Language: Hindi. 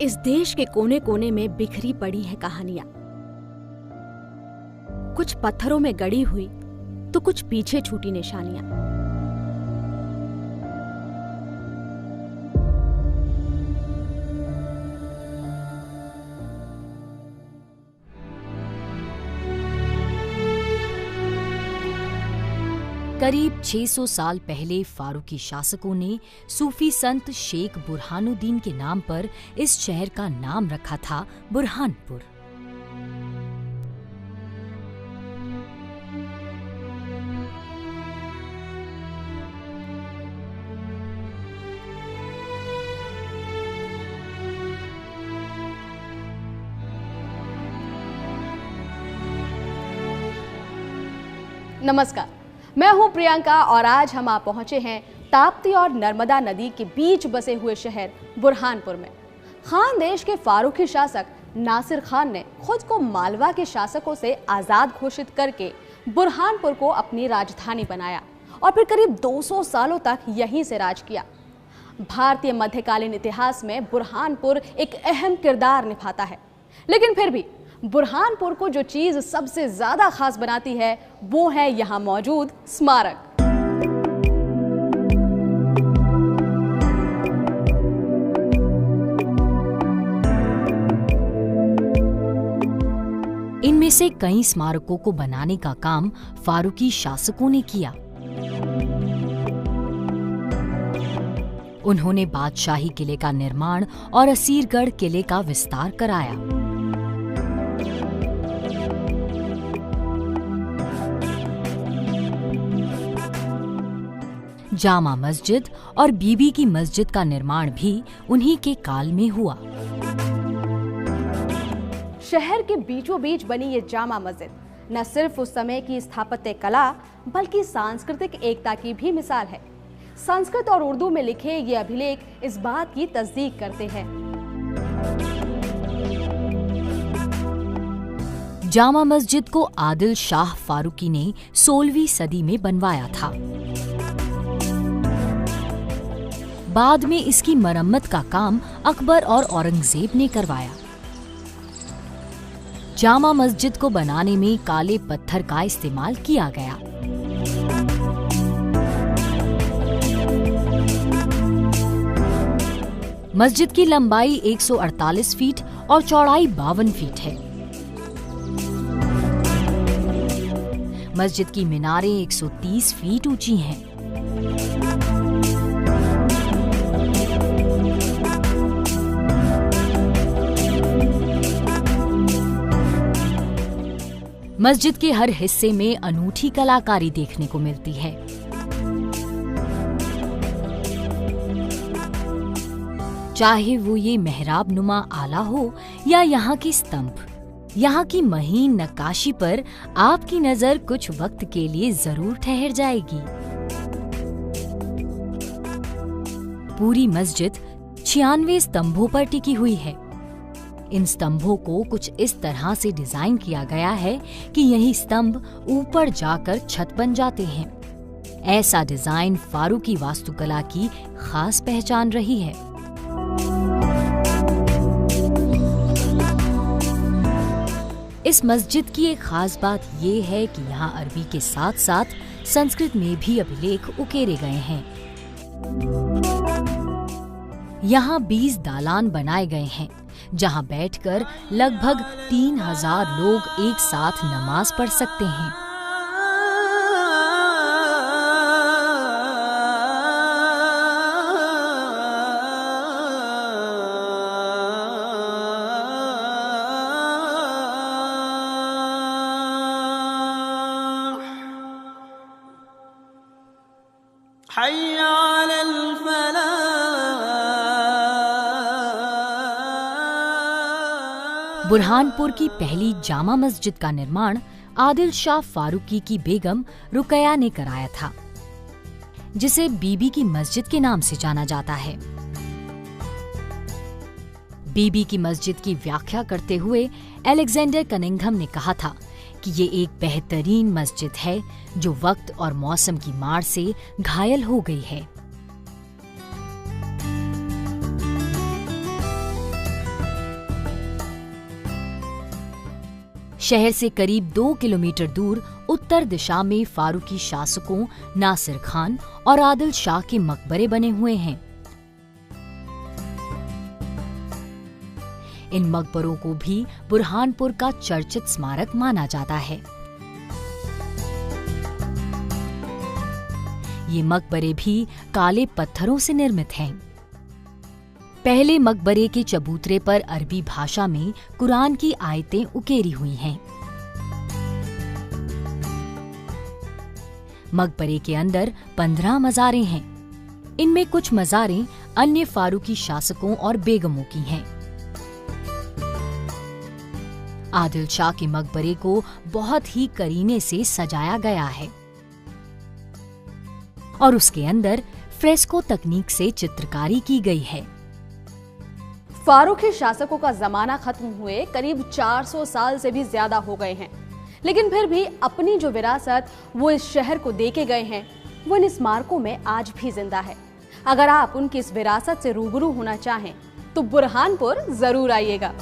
इस देश के कोने कोने में बिखरी पड़ी हैं कहानियां, कुछ पत्थरों में गड़ी हुई तो कुछ पीछे छूटी निशानियां। करीब 600 साल पहले फारूकी शासकों ने सूफी संत शेख बुरहानुद्दीन के नाम पर इस शहर का नाम रखा था बुरहानपुर। नमस्कार, मैं हूं प्रियंका और आज हम पहुंचे हैं ताप्ती और नर्मदा नदी के बीच बसे हुए शहर बुरहानपुर में। खान देश के फारूकी शासक नासिर खान ने खुद को मालवा के शासकों से आजाद घोषित करके बुरहानपुर को अपनी राजधानी बनाया और फिर करीब 200 सालों तक यहीं से राज किया। भारतीय मध्यकालीन इतिहास में बुरहानपुर एक अहम किरदार निभाता है, लेकिन फिर भी बुरहानपुर को जो चीज सबसे ज्यादा खास बनाती है वो है यहाँ मौजूद स्मारक। इनमें से कई स्मारकों को बनाने का काम फारूकी शासकों ने किया। उन्होंने बादशाही किले का निर्माण और असीरगढ़ किले का विस्तार कराया। जामा मस्जिद और बीबी की मस्जिद का निर्माण भी उन्हीं के काल में हुआ। शहर के बीचों बीच बनी ये जामा मस्जिद न सिर्फ उस समय की स्थापत्य कला बल्कि सांस्कृतिक एकता की भी मिसाल है। संस्कृत और उर्दू में लिखे ये अभिलेख इस बात की तस्दीक करते हैं। जामा मस्जिद को आदिल शाह फारूकी ने 16वीं सदी में बनवाया था। बाद में इसकी मरम्मत का काम अकबर और औरंगजेब ने करवाया। जामा मस्जिद को बनाने में काले पत्थर का इस्तेमाल किया गया। मस्जिद की लंबाई 148 फीट और चौड़ाई 52 फीट है। मस्जिद की मीनारें 130 फीट ऊंची हैं। मस्जिद के हर हिस्से में अनूठी कलाकारी देखने को मिलती है। चाहे वो ये मेहराब नुमा आला हो या यहाँ की स्तंभ, यहाँ की महीन नक्काशी पर आपकी नजर कुछ वक्त के लिए जरूर ठहर जाएगी। पूरी मस्जिद 96 स्तंभों पर टिकी हुई है। इन स्तंभों को कुछ इस तरह से डिजाइन किया गया है कि यही स्तंभ ऊपर जाकर छत बन जाते हैं। ऐसा डिजाइन फारूकी वास्तुकला की खास पहचान रही है। इस मस्जिद की एक खास बात ये है कि यहाँ अरबी के साथ साथ संस्कृत में भी अभिलेख उकेरे गए हैं। यहाँ 20 दालान बनाए गए हैं जहाँ बैठकर लगभग 3000 लोग एक साथ नमाज पढ़ सकते हैं। बुरहानपुर की पहली जामा मस्जिद का निर्माण आदिल शाह फारूकी की बेगम रुकैया ने कराया था, जिसे बीबी की मस्जिद के नाम से जाना जाता है। बीबी की मस्जिद की व्याख्या करते हुए अलेक्जेंडर कनिंघम ने कहा था कि ये एक बेहतरीन मस्जिद है जो वक्त और मौसम की मार से घायल हो गई है। शहर से करीब 2 किलोमीटर दूर उत्तर दिशा में फारूकी शासकों नासिर खान और आदिल शाह के मकबरे बने हुए हैं। इन मकबरों को भी बुरहानपुर का चर्चित स्मारक माना जाता है। ये मकबरे भी काले पत्थरों से निर्मित हैं। पहले मकबरे के चबूतरे पर अरबी भाषा में कुरान की आयतें उकेरी हुई हैं। मकबरे के अंदर 15 मज़ारें हैं। इनमें कुछ मज़ारें अन्य फारूकी शासकों और बेगमों की हैं। आदिल शाह के मकबरे को बहुत ही करीने से सजाया गया है और उसके अंदर फ्रेस्को तकनीक से चित्रकारी की गई है। फारूकी शासकों का जमाना खत्म हुए करीब 400 साल से भी ज्यादा हो गए हैं, लेकिन फिर भी अपनी जो विरासत वो इस शहर को दे के गए हैं वो इन स्मारकों में आज भी जिंदा है। अगर आप उनकी इस विरासत से रूबरू होना चाहें तो बुरहानपुर जरूर आइएगा।